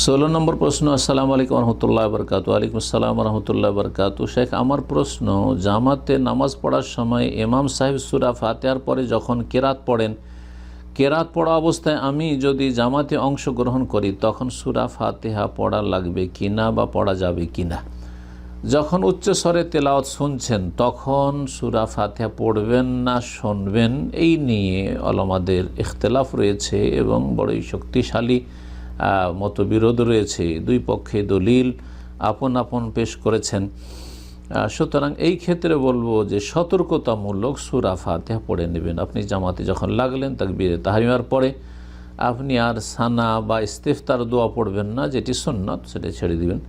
16 নম্বর প্রশ্ন। আসসালামু আলাইকুম রহমতুল্লাহ বরকাতু। ওয়ালাইকুম আসসালাম রহমতুল্লাহ বরকাতু। শেখ, আমার প্রশ্ন, জামাতে নামাজ পড়ার সময় ইমাম সাহেব সূরা ফাতিহার পরে যখন কেরাত পড়েন, কেরাত পড়া অবস্থায় আমি যদি জামাতে অংশগ্রহণ করি তখন সূরা ফাতিহা পড়া লাগবে কিনা বা পড়া যাবে কিনা? যখন উচ্চস্বরে তেলাওয়াত শুনছেন তখন সূরা ফাতিহা পড়বেন না শুনবেন, এই নিয়ে ওলামাদের ইখতিলাফ রয়েছে এবং বড়ই শক্তিশালী মতবিরোধ রয়েছে। দুই পক্ষে দলিল আপন আপন পেশ করেছেন। সুতরাং এই ক্ষেত্রে বলবো যে সতর্কতামূলক সূরা ফাতিহা পড়ে নেবেন। আপনি জামাতে যখন লাগলেন তাকবীরে তাহরিমার পরে আপনি আর সানা বা ইস্তিফতার দোয়া পড়বেন না, যেটি সুন্নাত সেটা ছেড়ে দিবেন,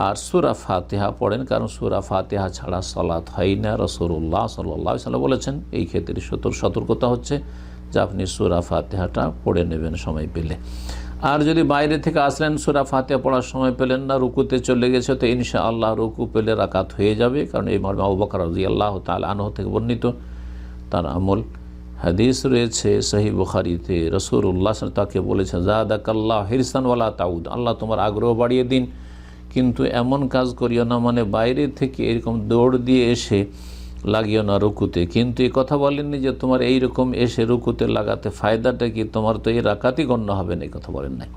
আর সূরা ফাতিহা পড়েন, কারণ সূরা ফাতিহা ছাড়া সালাত হয় না। রাসূলুল্লাহ সাল্লাল্লাহু আলাইহি ওয়াসাল্লাম বলেছেন। এই ক্ষেত্রে সতর্কতা হচ্ছে যে আপনি সূরা ফাতিহাটা পড়ে নেবেন সময় পেলে। আর যদি বাইরে থেকে আসলেন, সূরা ফাতিহা পড়ার সময় পেলেন না, রুকুতে চলে গেছে, তো ইনশাআল্লাহ রুকু পেলে রাকাত হয়ে যাবে, কারণ এই মর্মে আবু বকর রাদিয়াল্লাহু তাআলা আনহু থেকে বর্ণিত তার আমল হাদিস রয়েছে সহিহ বুখারীতে। রাসূলুল্লাহ তাকে বলেছেন, যাদাকাল্লাহু হিরসান ওয়ালা তাউদ, আল্লাহ তোমার আগ্রহ বাড়িয়ে দিন, কিন্তু এমন কাজ করিও না, মানে বাইরে থেকে এরকম দৌড় দিয়ে এসে লাগিও না রুকুতে। কিন্তু এই কথা বলেননি যে তোমার এইরকম এসে রুকুতে লাগাতে ফায়দাটা কি, তোমার তো এই রাকাতই গণ্য হবে না, এই কথা বলেন নাই।